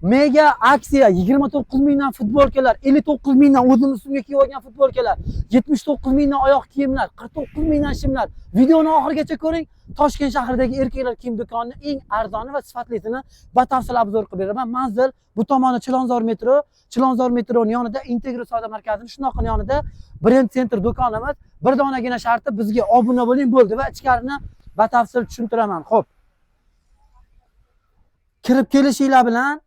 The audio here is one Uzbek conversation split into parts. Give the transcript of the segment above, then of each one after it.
Mega aksiya 29 mingdan futbolkalar, 59 mingdan o'zim ustimga kiyib olgan futbolkalar, 79 mingdan oyoq kiyimlar, 49 mingdan shimlar. Videoni oxirigacha ko'ring. Toshkent shahridagi erkaklar kiyim do'konining eng arzoni va sifatlisini batafsil obzor qilib beraman. Manzil bu tomoni Chilonzor metro, Chilonzor metroning yonida Integro savdo markazining shunaqa yonida Brend Center do'konimiz. Bir donagina sharti bizga obuna bo'ling bo'ldi va ichkarini batafsil tushuntiraman. Xo'p. Kirib kelishinglar bilan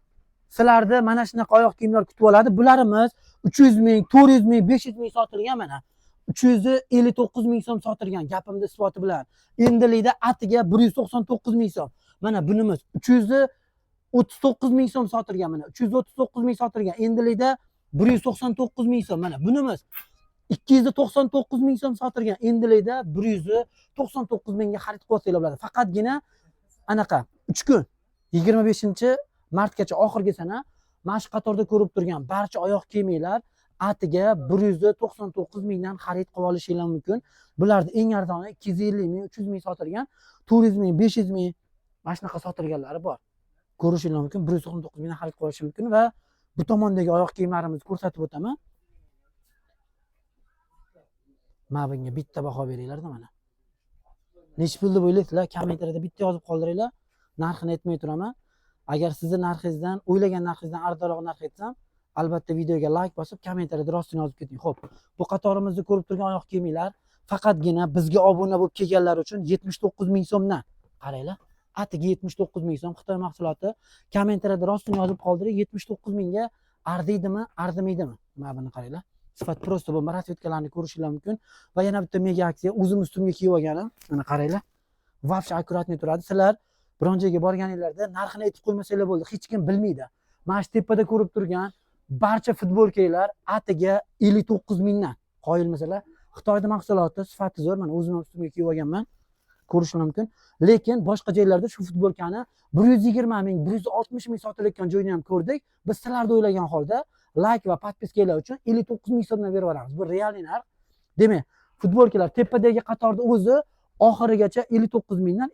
sizlarni mana shunaqa oyoq kiyimlar kutib oladi. Bularimiz 300 ming, 400 ming, 500 ming sotilgan mana. 359 ming so'm sotilgan gapimni isboti bilan. Endilikda atiga 199 ming so'm. Mana bunimiz 339 ming so'm sotilgan mana. 339 ming sotilgan. Endilikda 199 ming so'm mana. Bunimiz 299 ming so'm sotilgan. Endilikda 199 mingga xarid qilsanglar bo'ladi. Faqatgina anaqa 3 kun 25-martgacha oxirgi sana mana shu qatorda ko'rib turgan barcha oyoq kiyimlar atiga 199 mingdan xarid qilib olishinglar mumkin. Bularning eng arzoni 250 ming, 300 ming sotilgan, 400 ming, 500 ming mana shunaqa sotilganlari bor. Ko'rishinglar mumkin. 199 mingdan xarid qilish mumkin va bu tomondagi oyoq kiyimlarimizni ko'rsatib o'taman. Mana bunga bitta baho beringlar-da mana. Necha pul deb o'ylaysizlar? Kommentariyada bitta yozib qoldiringlar. Narxini aytmay turaman. Agar sizni narxingizdan, o'ylagan narxingizdan arzonroq narx aytsam, albatta videoga like bosib, kommentariyada rostini yozib keting. Xo'p, bu qatorimizni ko'rib turgan oyoq kiyimlar faqatgina bizga obuna bo'lib kelganlar uchun 79 ming so'mdan. Qaranglar, atiga 79 ming so'm Xitoy mahsuloti. Kommentariyada rostini yozib qoldiring. 79 mingga arziydimi, arzimaydimi? Mana buni qaranglar. Sifat prosta bu rasvetkalarni ko'rishingiz mumkin va yana bitta mega aksiya o'zim ustimga kiyib olganim. Mana qaranglar. Vobshe akkuratniy turadi. Sizlar biron joyga borganinglarda narxini aytib qo'ymasanglar bo'ldi, hech kim bilmaydi. Mana shu tepada ko'rib turgan barcha futbolkalar atiga 59 mingdan. Qoyilmasalar, Xitoyda mahsuloti sifati zo'r. Mana o'zim ustimga kiyib olganman. Ko'rishingiz mumkin. Lekin boshqa joylarda shu futbolkani 120 ming, 160 ming sotilayotgan joyni ham ko'rdik. Biz sizlarda o'ylagan holda like va podpiskalar uchun 59 ming so'mdan berib yuboramiz. Bu real narx. Demak, futbolkalar tepadagi qatorda o'zi oxirigacha 59 mingdan,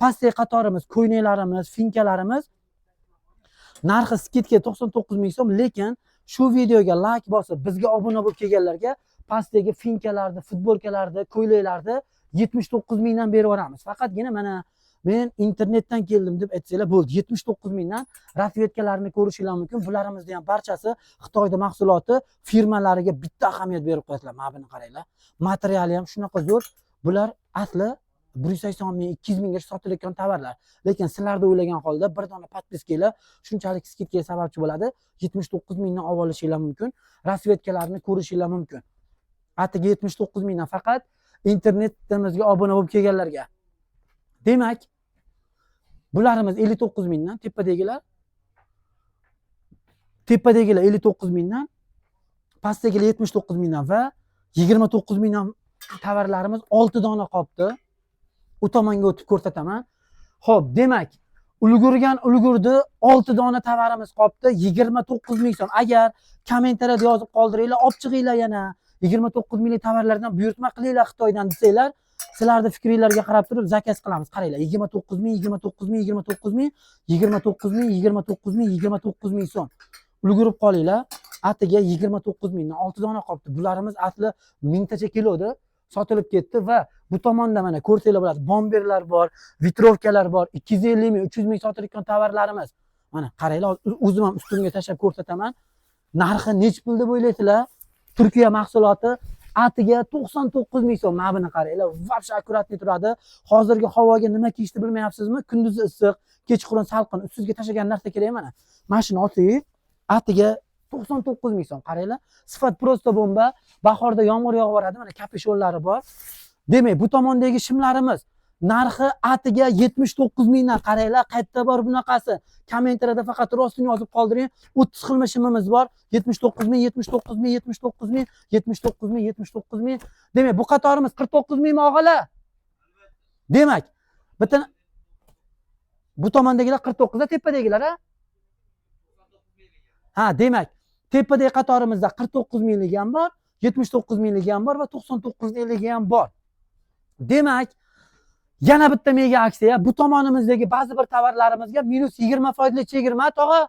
pastdagi qatorimiz, ko'ynaklarimiz, finkalarimiz narxi skidka 99 ming so'm, lekin shu videoga like bosib, bizga obuna bo'lib kelganlarga pastdagi finkalarni, futbolkalarni, ko'ylaklarni 79 mingdan berib yuboramiz. Faqatgina mana men internetdan keldim deb aytsanglar bo'ldi. 79 mingdan rasvetkalarni ko'rishingiz mumkin. Bularimizni ham barchasi Xitoyda mahsuloti, firmalariga bitta ahamiyat berib qo'yadilar. Mana buni qaranglar. Materiali ham shunaqa zo'r. Bular asli 180 ming, 200 mingga sotilayotgan tovarlar. Lekin sizlarda o'ylagan holda bir dona podpiskalar shunchalik skidkaga sababchi bo'ladi. 79 mingdan olib olishingiz mumkin. Rasvetkalarni ko'rishingiz mumkin. Atiga 79 mingdan faqat internetimizga obuna bo'lib kelganlarga. Demak, bularimiz 59 mingdan, tepadagilar 59 mingdan, pastdagilar 79 mingdan va 29 mingdan tovarlarimiz 6 dona qolibdi. U tomonga o'tib ko'rsataman. Xo'p, demak, ulgurdi 6 dona tovarimiz qolibdi, 29 ming so'm. Agar kommentariyada yozib qoldiringlar, olib chiqinglar yana 29 minglik tovarlardan buyurtma qilinglar Xitoydan desanglar, sizlarning fikringlarga qarab turib zakaz qilamiz. Qaranglar, 29 ming, 29 ming, 29 ming, 29 ming, 29 ming, 29 ming so'm. Ulgurib qolinglar. Atiga 29 mingdan 6 dona qolibdi. Bularimiz asli 1000 tacha kiloda sotilib ketdi va bu tomonda mana ko'rsanglar bo'ladi, bomberlar bor, vitrovkalar bor, 250 ming, 300 ming sotilayotgan tovarlarimiz. Mana qaranglar, o'zim ham ustimga tashlab ko'rsataman. Narxi nech pul deb o'ylaysizlar? Turkiya mahsuloti atiga 99 ming so'm. Mana buni qaranglar, vobshe akkuratniy turadi. Hozirgi havoga nima kiyishni bilmayapsizmi? Kunduzi issiq, kechqurun salqin, ustingizga tashlagan narsa kerak mana. Mana shuni olsangiz, atiga 99 ming so'm. Qaranglar, sifat prosta bomba. Bahorda yomg'ir yog'ib boradi, mana kapishonlari bor. Demak, bu tomondagi shimlarimiz narxi atiga 79 mingdan. Qaranglar, qayerda bor bunaqasi? Kommentariyada faqat rostini yozib qoldiring. 30 xil shimimiz bor. 79 ming, 79 ming, 79 ming, 79 ming, 79 ming. Demak, bu qatorimiz 49 ming og'alar. Demak, bitta bu tomondagilar 49 da, tepadagilar ha? Ha, demak, tepadagi qatorimizda 49 minglik ham bor, 79 minglik ham bor va 99 minglik ham bor. Demak, yana bitta mega aksiya. Bu tomonimizdagi ba'zi bir tovarlarimizga -20% chegirma, tog'a.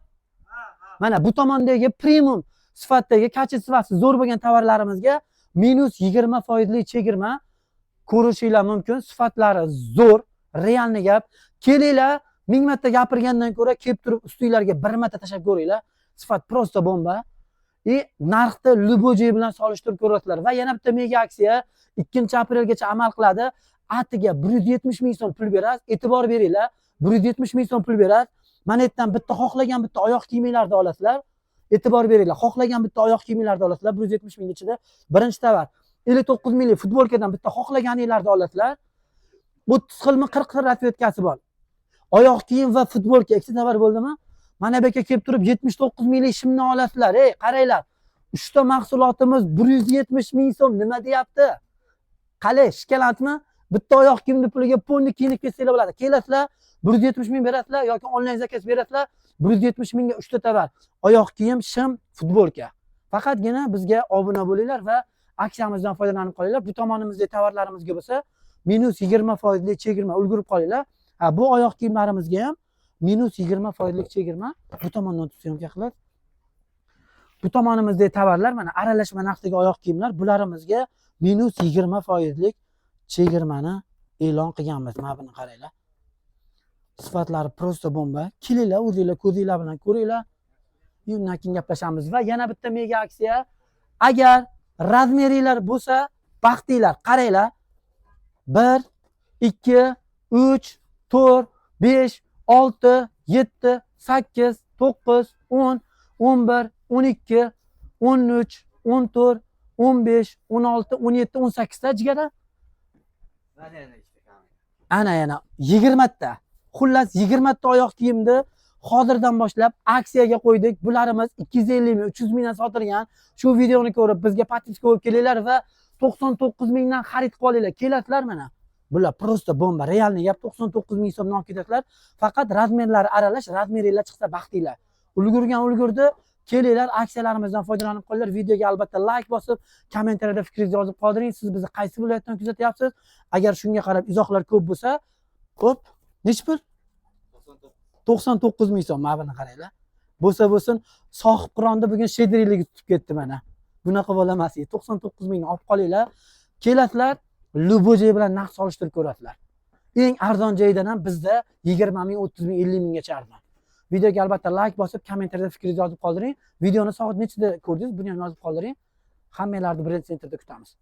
Mana bu tomondagi premium sifatdagi kachit sifati zo'r bo'lgan tovarlarimizga -20% chegirma ko'rishinglar mumkin. Sifatlari zo'r, realni gap. Kelinglar, 1000 marta gapirgandan ko'ra kelib turib ustinglarga bir marta tashab ko'ringlar. Sifat prosta bomba. Narxni luboji bilan solishtirib ko'rasizlar va yana bitta mega aksiya 2-aprelgacha amal qiladi. Atiga 170 ming so'm pul berasiz. E'tibor beringlar. 170 ming so'm pul berasiz. Mana bu yerdan bitta xohlagan bitta oyoq kiyimlarni olasizlar. E'tibor beringlar. Xohlagan bitta oyoq kiyimlarni olasizlar. 170 ming ichida birinchi tovar. 59 minglik futbolkadan bitta xohlaganinglarni olasizlar. 30 xilmi 40 xil rasvetkasi bor. Oyoq kiyim va futbolka ikkita tovar bo'ldimi? Mana bu yerga kelib turib 79 minglik shimni olasizlar. Qaranglar. Uchta mahsulotimiz 170 ming so'm nima deyapti? Qalay, shikalatmi? Bitta oyoq kiyimni puliga ponni kiyinib ketsanglar bo'ladi. Kelasizlar, 170 ming berasizlar yoki onlayn zakaz berasizlar, 170 mingga 3 ta tovar. Oyoq kiyim, shim, futbolka. Faqatgina bizga obuna bo'linglar va aksiyamizdan foydalanib qolinglar. Bu tomonimizda tovarlarimizga bo'lsa, -20% chegirma ulgurib qolinglar. Bu oyoq kiyimlarimizga ham -20% chegirma. Bu tomondan syomka qilib. Bu tomonimizda tovarlar mana aralashma narxdagi oyoq kiyimlar, bularimizga -20% chegirmani e'lon qilganmiz. Mana buni qaranglar. Sifatlari prosta bomba. Kelinglar, o'zingizlar ko'zinglar bilan ko'ringlar. Undan keyin gaplashamiz va yana bitta mega aksiya. Agar razmeringlar bo'lsa, baxtinglar. Qaranglar. 1 2 3 4 5 6 7 8 9 10 11 12 13 14 15 16 17 18 ta jigara. Ana yana 20 ta. Xullas 20 ta oyoq kiyimni hozirdan boshlab aksiyaga qo'ydik. Bularimiz 250 ming, 300 mingdan sotilgan. Shu videoni ko'rib bizga подписка bo'lib kelinglar va 99 mingdan xarid qilib olinglar. Kelasizlar mana. Bular prosta bomba, realni gap 99 ming so'mdan olib ketasizlar. Faqat razmerlari aralash, razmeringlar chiqsa baxtinglar. Ulgurdi. Kelinglar, aksiyalarimizdan foydalanib qolinglar. Videoga albatta like bosib, kommentariyada fikringizni yozib qoldiring. Siz bizni qaysi viloyatdan kuzatyapsiz? Agar shunga qarab izohlar ko'p bo'lsa, ko'p. Nechta pul? 99 ming so'm. Mana buni qaranglar. Bo'lsin, sohib Qur'onda bugun shedriyligi tutib ketdi mana. Bunaqa bo'lamas. 99 mingni olib qolinglar. Kelasizlar, luboji bilan narx solishtirib ko'rasizlar. Eng arzon joyidan ham bizda 20 ming, 30 ming, 50 minggacha arzon. Videoga albatta like bosib, kommentariyada fikringizni yozib qoldiring. Videoni soat nechida ko'rdingiz? Buni ham yozib qoldiring. Hammalarni Brend Centerda kutamiz.